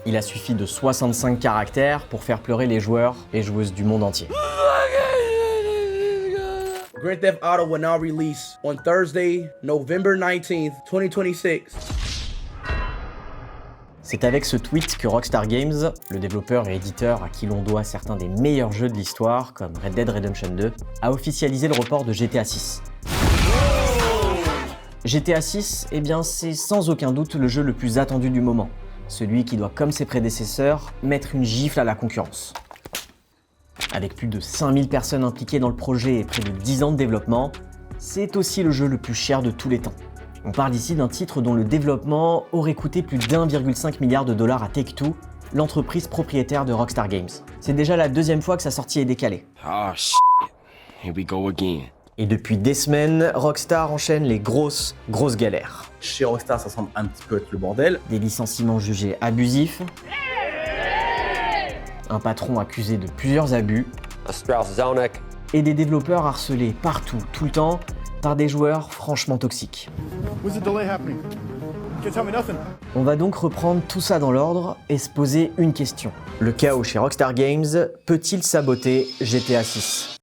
Il a suffi de 65 caractères pour faire pleurer les joueurs et joueuses du monde entier. Grand Theft Auto will now release on Thursday, November 19th, 2026. C'est avec ce tweet que Rockstar Games, le développeur et éditeur à qui l'on doit certains des meilleurs jeux de l'histoire, comme Red Dead Redemption 2, a officialisé le report de GTA 6. GTA 6, eh bien c'est sans aucun doute le jeu le plus attendu du moment. Celui qui doit, comme ses prédécesseurs, mettre une gifle à la concurrence. Avec plus de 5000 personnes impliquées dans le projet et près de 10 ans de développement, c'est aussi le jeu le plus cher de tous les temps. On parle ici d'un titre dont le développement aurait coûté plus d'1,5 milliard de dollars à Take-Two, l'entreprise propriétaire de Rockstar Games. C'est déjà la deuxième fois que sa sortie est décalée. Oh shit, here we go again. Et depuis des semaines, Rockstar enchaîne les grosses galères. Chez Rockstar, ça semble un petit peu être le bordel. Des licenciements jugés abusifs, un patron accusé de plusieurs abus, et des développeurs harcelés partout, tout le temps, par des joueurs franchement toxiques. On va donc reprendre tout ça dans l'ordre et se poser une question. Le chaos chez Rockstar Games peut-il saboter GTA 6 ?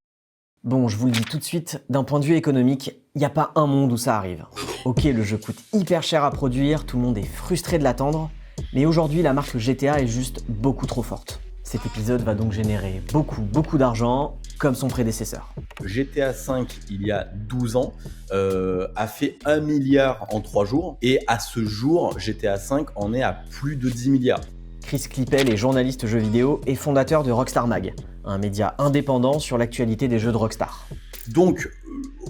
Bon, je vous le dis tout de suite, d'un point de vue économique, il n'y a pas un monde où ça arrive. Ok, le jeu coûte hyper cher à produire, tout le monde est frustré de l'attendre, mais aujourd'hui la marque GTA est juste beaucoup trop forte. Cet épisode va donc générer beaucoup d'argent, comme son prédécesseur. GTA V, il y a 12 ans, a fait 1 milliard en 3 jours, et à ce jour, GTA V en est à plus de 10 milliards. Chris Clippel est journaliste jeux vidéo et fondateur de Rockstar Mag, un média indépendant sur l'actualité des jeux de Rockstar. Donc,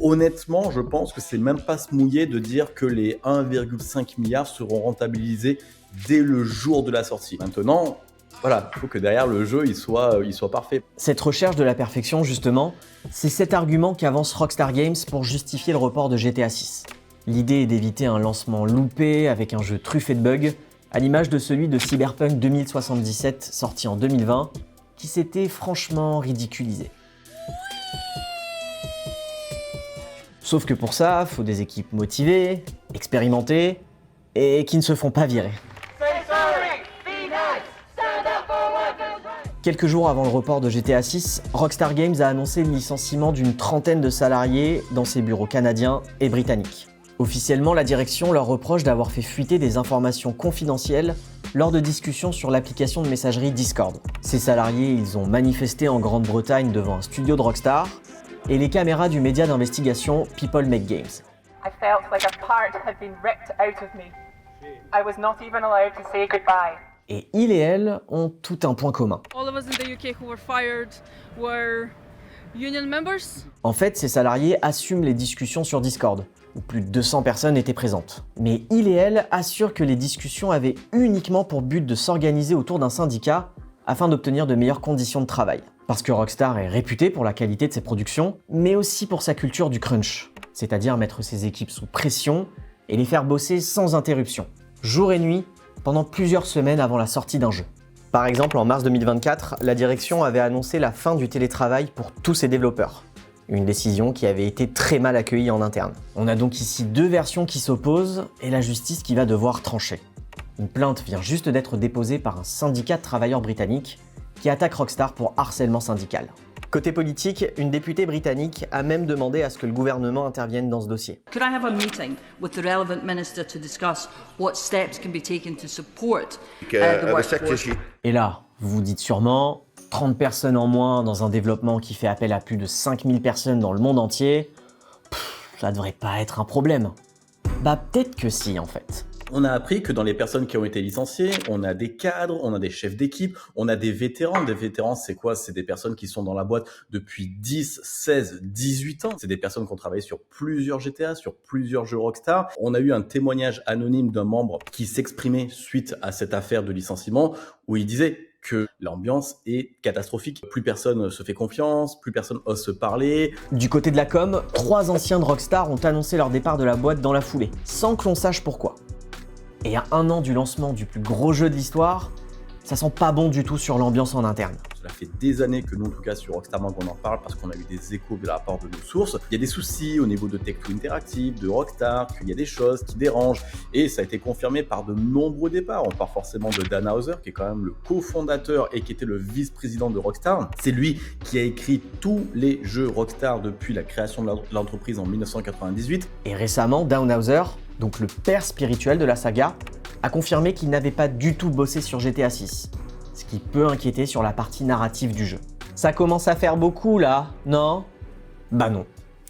honnêtement, je pense que c'est même pas se mouiller de dire que les 1,5 milliard seront rentabilisés dès le jour de la sortie. Maintenant, voilà, il faut que derrière le jeu, il soit parfait. Cette recherche de la perfection, justement, c'est cet argument qu'avance Rockstar Games pour justifier le report de GTA 6. L'idée est d'éviter un lancement loupé avec un jeu truffé de bugs, à l'image de celui de Cyberpunk 2077 sorti en 2020, qui s'était franchement ridiculisé. Sauf que pour ça, faut des équipes motivées, expérimentées, et qui ne se font pas virer. Quelques jours avant le report de GTA 6, Rockstar Games a annoncé le licenciement d'une trentaine de salariés dans ses bureaux canadiens et britanniques. Officiellement, la direction leur reproche d'avoir fait fuiter des informations confidentielles lors de discussions sur l'application de messagerie Discord. Ces salariés, ils ont manifesté en Grande-Bretagne devant un studio de Rockstar et les caméras du média d'investigation People Make Games. I felt like a part had been ripped out of me. I was not even allowed to say goodbye. Et il et elle ont tout un point commun. All of us in the UK who were fired were union members. En fait, ces salariés assument les discussions sur Discord, où plus de 200 personnes étaient présentes. Mais il et elle assurent que les discussions avaient uniquement pour but de s'organiser autour d'un syndicat afin d'obtenir de meilleures conditions de travail. Parce que Rockstar est réputé pour la qualité de ses productions, mais aussi pour sa culture du crunch, c'est-à-dire mettre ses équipes sous pression et les faire bosser sans interruption, jour et nuit, pendant plusieurs semaines avant la sortie d'un jeu. Par exemple, en mars 2024, la direction avait annoncé la fin du télétravail pour tous ses développeurs. Une décision qui avait été très mal accueillie en interne. On a donc ici deux versions qui s'opposent et la justice qui va devoir trancher. Une plainte vient juste d'être déposée par un syndicat de travailleurs britanniques qui attaque Rockstar pour harcèlement syndical. Côté politique, une députée britannique a même demandé à ce que le gouvernement intervienne dans ce dossier. Could I have a meeting with the relevant minister to discuss what steps can be taken to support the workforce? Et là, vous vous dites sûrement, 30 personnes en moins dans un développement qui fait appel à plus de 5000 personnes dans le monde entier, ça devrait pas être un problème. Bah peut-être que si en fait. On a appris que dans les personnes qui ont été licenciées, on a des cadres, on a des chefs d'équipe, on a des vétérans. Des vétérans, c'est quoi? C'est des personnes qui sont dans la boîte depuis 10, 16, 18 ans. C'est des personnes qui ont travaillé sur plusieurs GTA, sur plusieurs jeux Rockstar. On a eu un témoignage anonyme d'un membre qui s'exprimait suite à cette affaire de licenciement où il disait que l'ambiance est catastrophique. Plus personne se fait confiance, plus personne ose se parler. Du côté de la com, 3 anciens de Rockstar ont annoncé leur départ de la boîte dans la foulée, sans que l'on sache pourquoi. Et à 1 an du lancement du plus gros jeu de l'histoire, ça sent pas bon du tout sur l'ambiance en interne. Cela fait des années que nous, en tout cas sur Rockstar Mag, on en parle parce qu'on a eu des échos de la part de nos sources. Il y a des soucis au niveau de Take-Two Interactive, de Rockstar, qu'il y a des choses qui dérangent et ça a été confirmé par de nombreux départs. On parle forcément de Dan Houser qui est quand même le cofondateur et qui était le vice-président de Rockstar. C'est lui qui a écrit tous les jeux Rockstar depuis la création de l'entreprise en 1998. Et récemment, Dan Houser, donc le père spirituel de la saga, a confirmé qu'il n'avait pas du tout bossé sur GTA 6, ce qui peut inquiéter sur la partie narrative du jeu. Ça commence à faire beaucoup là, non? Bah non,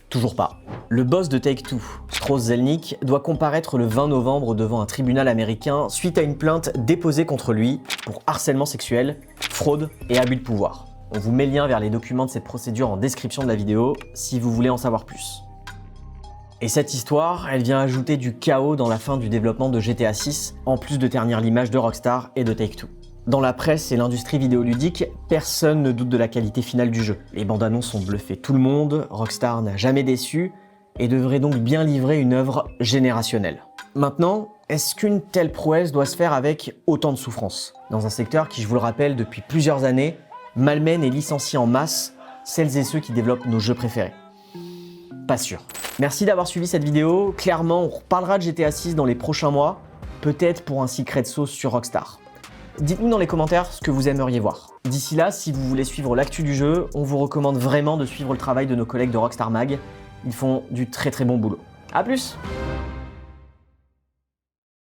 toujours pas. Le boss de Take-Two, Strauss Zelnick, doit comparaître le 20 novembre devant un tribunal américain suite à une plainte déposée contre lui pour harcèlement sexuel, fraude et abus de pouvoir. On vous met le lien vers les documents de cette procédure en description de la vidéo si vous voulez en savoir plus. Et cette histoire, elle vient ajouter du chaos dans la fin du développement de GTA 6, en plus de ternir l'image de Rockstar et de Take-Two. Dans la presse et l'industrie vidéoludique, personne ne doute de la qualité finale du jeu. Les bandes annonces ont bluffé tout le monde, Rockstar n'a jamais déçu, et devrait donc bien livrer une œuvre générationnelle. Maintenant, est-ce qu'une telle prouesse doit se faire avec autant de souffrance? Dans un secteur qui, je vous le rappelle, depuis plusieurs années, malmène et licencie en masse celles et ceux qui développent nos jeux préférés. Pas sûr. Merci d'avoir suivi cette vidéo. Clairement, on reparlera de GTA 6 dans les prochains mois, peut-être pour un secret sauce sur Rockstar. Dites-nous dans les commentaires ce que vous aimeriez voir. D'ici là, si vous voulez suivre l'actu du jeu, on vous recommande vraiment de suivre le travail de nos collègues de Rockstar Mag. Ils font du très bon boulot. A plus!